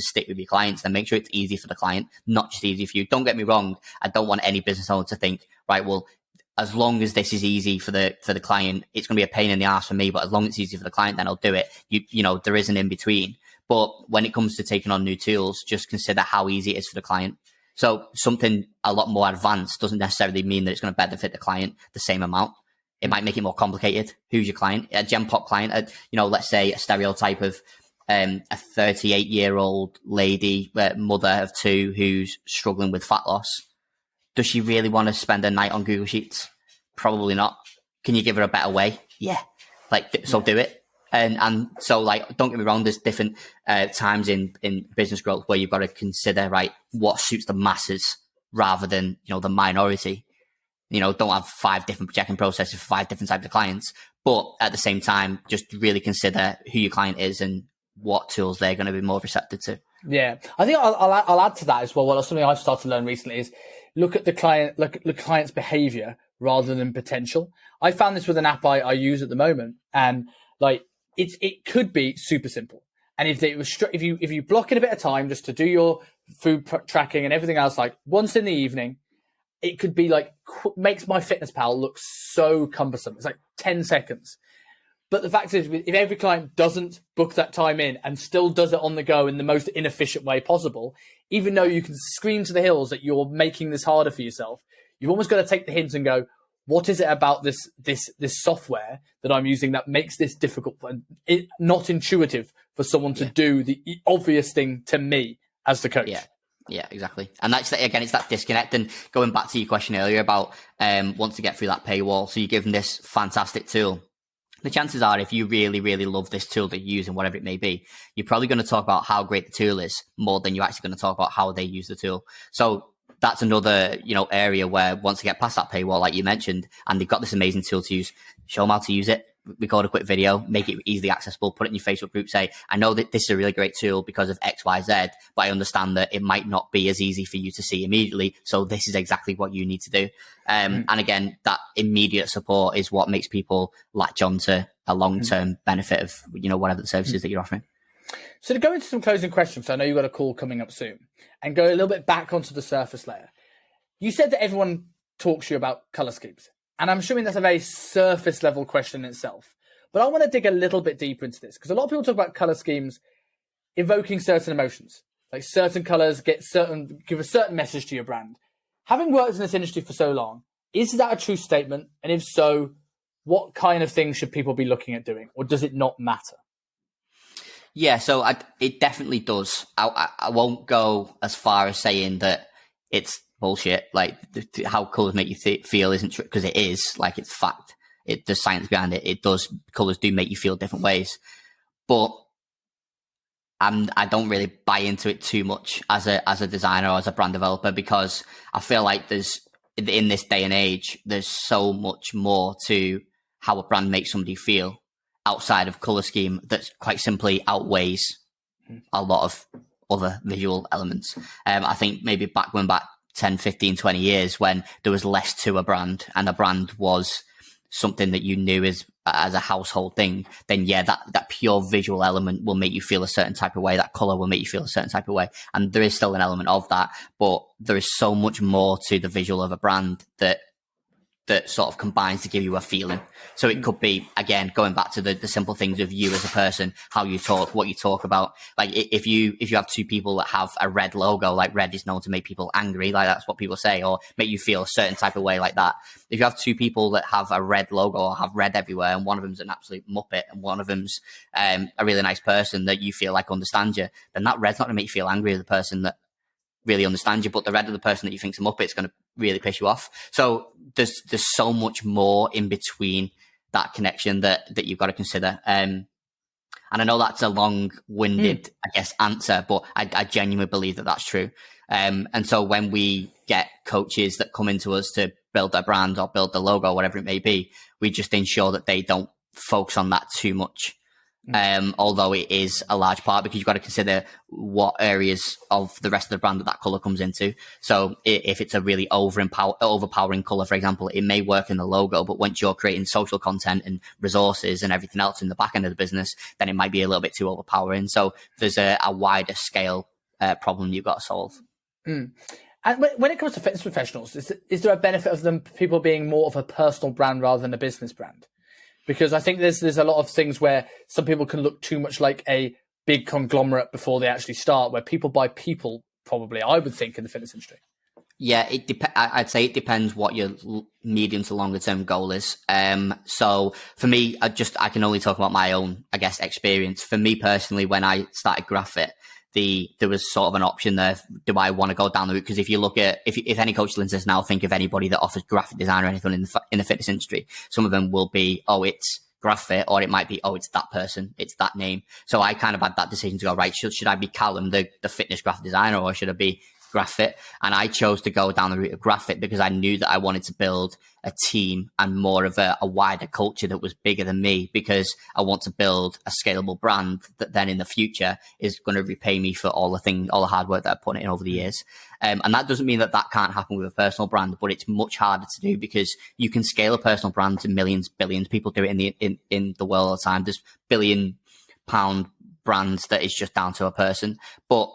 stick with your clients, then make sure it's easy for the client, not just easy for you. Don't get me wrong. I don't want any business owner to think, right, well, as long as this is easy for the client, it's going to be a pain in the ass for me, but as long as it's easy for the client, then I'll do it. You know, there is an in between. But when it comes to taking on new tools, just consider how easy it is for the client. So something a lot more advanced doesn't necessarily mean that it's going to benefit the client the same amount. It might make it more complicated. Who's your client? A Gen Pop client, let's say a stereotype of a 38-year-old lady, mother of two, who's struggling with fat loss. Does she really want to spend a night on Google Sheets? Probably not. Can you give her a better way? yeah, like, so do it. And so, like, don't get me wrong, there's different times in business growth where you've got to consider, right, what suits the masses rather than, the minority. Don't have 5 different check-in processes for 5 different types of clients. But at the same time, just really consider who your client is and what tools they're going to be more receptive to. Yeah, I think I'll add to that as well. Something I've started to learn recently is look at the client's behavior rather than potential. I found this with an app I use at the moment, and like it could be super simple. And if you block in a bit of time just to do your food tracking and everything else, like once in the evening, it could be like makes my fitness pal look so cumbersome. It's like 10 seconds. But the fact is, if every client doesn't book that time in and still does it on the go in the most inefficient way possible, even though you can scream to the hills that you're making this harder for yourself, you've almost got to take the hint and go, what is it about this software that I'm using that makes this difficult and not intuitive for someone to do the obvious thing to me as the coach? Yeah, exactly. And that's, again, it's that disconnect. And going back to your question earlier about once to get through that paywall, so you give them this fantastic tool. The chances are, if you really, really love this tool that you use and whatever it may be, you're probably going to talk about how great the tool is more than you're actually going to talk about how they use the tool. So that's another, area where once they get past that paywall, like you mentioned, and they've got this amazing tool to use, show them how to use it, record a quick video, make it easily accessible, put it in your Facebook group, say, I know that this is a really great tool because of X, Y, Z, but I understand that it might not be as easy for you to see immediately. So this is exactly what you need to do. And again, that immediate support is what makes people latch on to a long-term benefit of, whatever the services that you're offering. So to go into some closing questions, I know you've got a call coming up soon, and go a little bit back onto the surface layer. You said that everyone talks to you about color schemes, and I'm assuming that's a very surface level question in itself. But I want to dig a little bit deeper into this, because a lot of people talk about color schemes evoking certain emotions, like certain colors give a certain message to your brand. Having worked in this industry for so long, is that a true statement? And if so, what kind of things should people be looking at doing, or does it not matter? Yeah, so it definitely does. I won't go as far as saying that it's bullshit. Like, how colours make you feel isn't true, because it is. Like, it's fact. There's science behind it. It does. Colours do make you feel different ways, but I don't really buy into it too much as a designer or as a brand developer, because I feel like in this day and age, there's so much more to how a brand makes somebody feel outside of color scheme that quite simply outweighs a lot of other visual elements. I think maybe going back 10, 15, 20 years, when there was less to a brand and a brand was something that you knew as a household thing, then that pure visual element will make you feel a certain type of way. That color will make you feel a certain type of way. And there is still an element of that, but there is so much more to the visual of a brand that sort of combines to give you a feeling. So it could be, again, going back to the simple things of you as a person, how you talk, what you talk about. Like, if you have 2 people that have a red logo, like red is known to make people angry, like that's what people say, or make you feel a certain type of way like that. If you have 2 people that have a red logo or have red everywhere, and one of them's an absolute muppet and one of them's a really nice person that you feel like understands you, then that red's not going to make you feel angry as a person that really understands you, but the red of the person that you think's a muppet is going to really piss you off. So there's so much more in between that connection that you've got to consider. And I know that's a long-winded, I guess, answer, but I genuinely believe that that's true. And so when we get coaches that come into us to build their brand or build the logo, whatever it may be, we just ensure that they don't focus on that too much. Although it is a large part, because you've got to consider what areas of the rest of the brand that color comes into. So if it's a really overpowering color, for example, it may work in the logo, but once you're creating social content and resources and everything else in the back end of the business, then it might be a little bit too overpowering. So there's a wider scale problem you've got to solve. And when it comes to fitness professionals, is there a benefit of people being more of a personal brand rather than a business brand? Because I think there's a lot of things where some people can look too much like a big conglomerate before they actually start, where people buy people, probably, I would think, in the fitness industry. Yeah, I'd say it depends what your medium to longer term goal is. So for me, I can only talk about my own, I guess, experience. For me personally, when I started Graphfit, there was sort of an option there. Do I want to go down the route? Because if you look at, if any coach listens now, think of anybody that offers graphic design or anything in the fitness industry, some of them will be, it's Graphfit, or it might be, oh, it's that person, it's that name. So I kind of had that decision to go, right, should I be Callum, the fitness graphic designer, or should I be Graphfit? And I chose to go down the route of Graphfit because I knew that I wanted to build a team and more of a wider culture that was bigger than me, because I want to build a scalable brand that then in the future is going to repay me for all the hard work that I put in over the years. And that doesn't mean that can't happen with a personal brand, but it's much harder to do because you can scale a personal brand to millions, billions. People do it in the world all the time. There's £1 billion brands that is just down to a person, but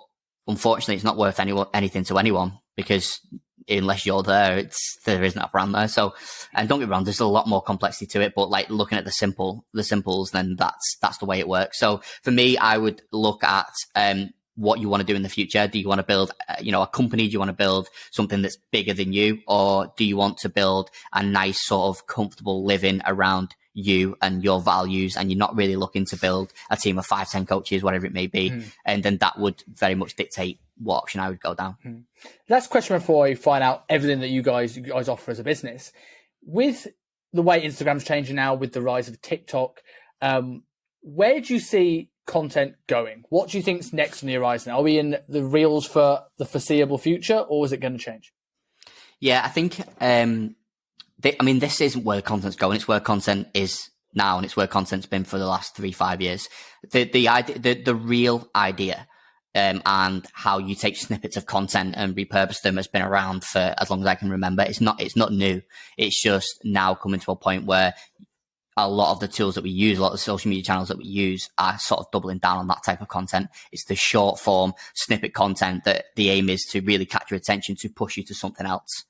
unfortunately, it's not worth anything to anyone, because unless you're there, there isn't a brand there. So, and don't get me wrong, there's a lot more complexity to it, but like looking at the simples, then that's the way it works. So for me, I would look at what you want to do in the future. Do you want to build, a company? Do you want to build something that's bigger than you, or do you want to build a nice sort of comfortable living around you and your values, and you're not really looking to build a team of 5-10 coaches, whatever it may be? And then that would very much dictate what option I would go down. Last question before I find out everything that you guys offer as a business. With the way Instagram's changing now, with the rise of TikTok, where do you see content going? What do you think's next on the horizon? Are we in the reels for the foreseeable future, or is it going to change? Yeah, I think this isn't where content's going. It's where content is now, and it's where content's been for the last 3-5 years. The real idea, and how you take snippets of content and repurpose them has been around for as long as I can remember. It's not new. It's just now coming to a point where a lot of the tools that we use, a lot of the social media channels that we use, are sort of doubling down on that type of content. It's the short form snippet content that the aim is to really catch your attention, to push you to something else.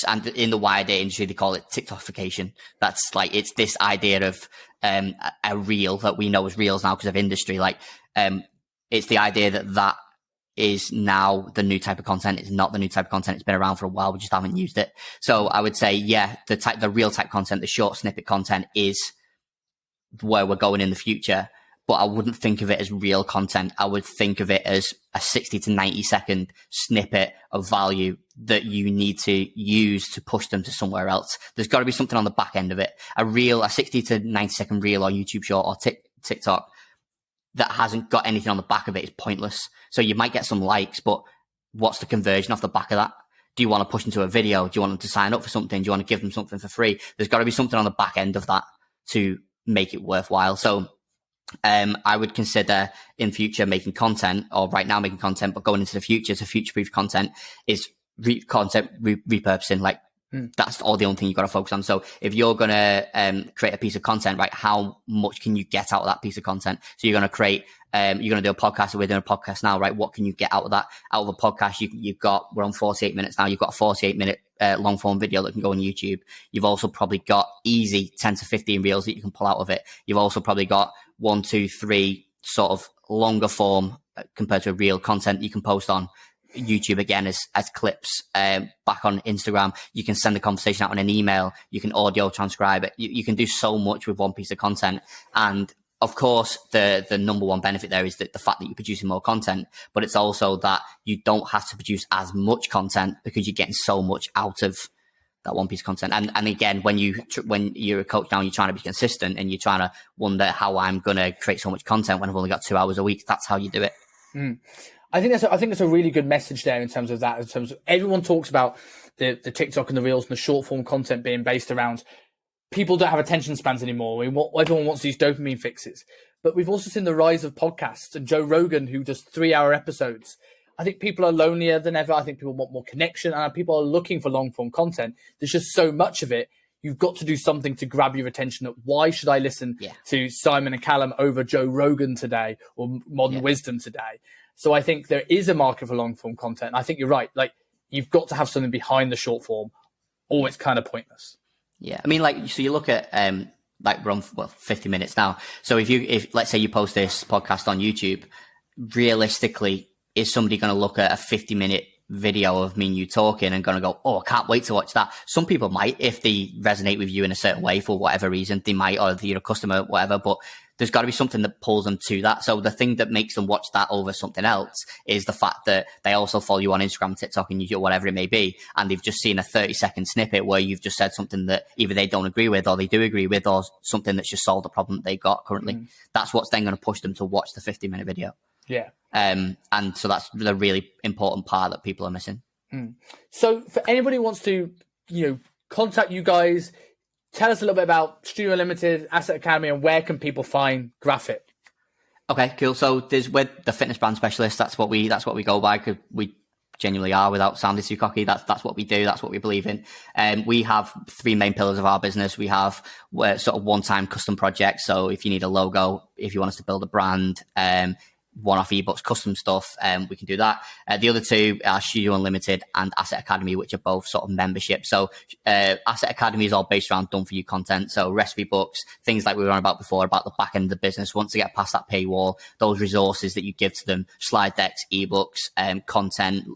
And in the wider industry, they call it TikTokification. That's like, it's this idea of a reel that we know as reels now because of industry. Like, it's the idea that is now the new type of content. It's not the new type of content. It's been around for a while. We just haven't used it. So I would say, yeah, the real type content, the short snippet content is where we're going in the future. But I wouldn't think of it as real content. I would think of it as a 60 to 90 second snippet of value that you need to use to push them to somewhere else. There's got to be something on the back end of it. A 60 to 90 second reel or YouTube short or TikTok that hasn't got anything on the back of it is pointless. So you might get some likes, but what's the conversion off the back of that? Do you want to push them to a video? Do you want them to sign up for something? Do you want to give them something for free? There's got to be something on the back end of that to make it worthwhile. So I would consider in future making content, or right now making content, but going into the future to future-proof content is repurposing. Like, that's all the only thing you've got to focus on. So if you're going to create a piece of content, right, how much can you get out of that piece of content? So you're going to create, you're going to do a podcast. We're doing a podcast now, right? What can you get out of that? Out of a podcast, we're on 48 minutes now. You've got a 48-minute long form video that can go on YouTube. You've also probably got easy 10 to 15 reels that you can pull out of it. You've also probably got 1, 2, 3 sort of longer form compared to a reel content you can post on YouTube again as clips, back on Instagram. You can send the conversation out on an email. You can audio transcribe it. You can do so much with one piece of content. And of course, the number one benefit there is that the fact that you're producing more content, but it's also that you don't have to produce as much content because you're getting so much out of that one piece of content. And again, when you're a coach now and you're trying to be consistent and you're trying to wonder how I'm going to create so much content when I've only got 2 hours a week, that's how you do it. I think that's a really good message there in terms of that. In terms of, everyone talks about the TikTok and the reels and the short form content being based around people don't have attention spans anymore. Everyone wants these dopamine fixes. But we've also seen the rise of podcasts and Joe Rogan, who does 3-hour episodes. I think people are lonelier than ever. I think people want more connection, and people are looking for long form content. There's just so much of it. You've got to do something to grab your attention. Why should I listen to Simon and Callum over Joe Rogan today or Modern Wisdom today? So I think there is a market for long form content. And I think you're right. Like, you've got to have something behind the short form, or it's kind of pointless. Yeah. I mean, like, so you look at, we're on 50 minutes now. So if let's say you post this podcast on YouTube, realistically, is somebody going to look at a 50-minute video of me and you talking and going to go, oh, I can't wait to watch that? Some people might, if they resonate with you in a certain way for whatever reason, they might, or you're a customer, whatever, but there's got to be something that pulls them to that. So the thing that makes them watch that over something else is the fact that they also follow you on Instagram, TikTok, and YouTube, whatever it may be, and they've just seen a 30-second snippet where you've just said something that either they don't agree with or they do agree with, or something that's just solved a problem that they've got currently. That's what's then going to push them to watch the 50-minute video. Yeah. And so that's the really important part that people are missing. So for anybody who wants to, contact you guys, tell us a little bit about Studio Unlimited, Asset Academy, and where can people find Graphfit? Okay, cool. So we're the fitness brand specialist. That's what we go by, because we genuinely are, without sounding too cocky. That's what we do. That's what we believe in. We have 3 main pillars of our business. We have sort of one-time custom projects. So if you need a logo, if you want us to build a brand, one-off ebooks, custom stuff, we can do that. The other 2 are Studio Unlimited and Asset Academy, which are both sort of membership. So Asset Academy is all based around done-for-you content. So recipe books, things like we were on about before, about the back end of the business. Once they get past that paywall, those resources that you give to them, slide decks, ebooks, content,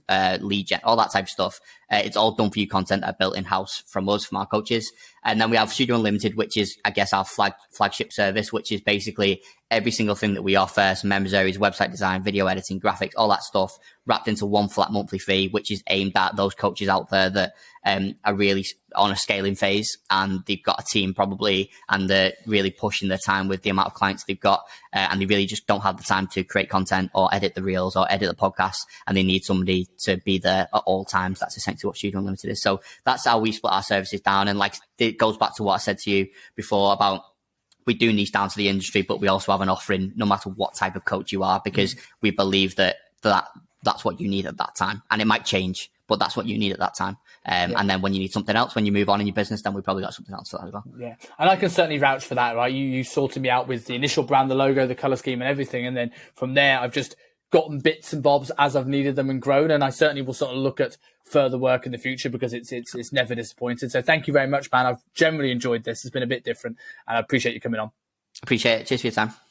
lead gen, all that type of stuff. It's all done-for-you content that are built in-house from us, from our coaches. And then we have Studio Unlimited, which is, I guess, our flagship service, which is basically every single thing that we offer. So members areas, website design, video editing, graphics, all that stuff wrapped into one flat monthly fee, which is aimed at those coaches out there that are really on a scaling phase, and they've got a team probably, and they're really pushing their time with the amount of clients they've got, and they really just don't have the time to create content or edit the reels or edit the podcasts, and they need somebody to be there at all times. That's essentially what Studio Unlimited is. So that's how we split our services down. And like, it goes back to what I said to you before about, we do niche down to the industry, but we also have an offering no matter what type of coach you are, because we believe that's what you need at that time. And it might change, but that's what you need at that time. And then when you need something else, when you move on in your business, then we probably got something else for that as well. Yeah. And I can certainly vouch for that, right? You sorted me out with the initial brand, the logo, the color scheme and everything. And then from there, I've just gotten bits and bobs as I've needed them and grown. And I certainly will sort of look at further work in the future, because it's never disappointed. So thank you very much, man. I've generally enjoyed this. It's been a bit different, and I appreciate you coming on. Appreciate it. Cheers for your time.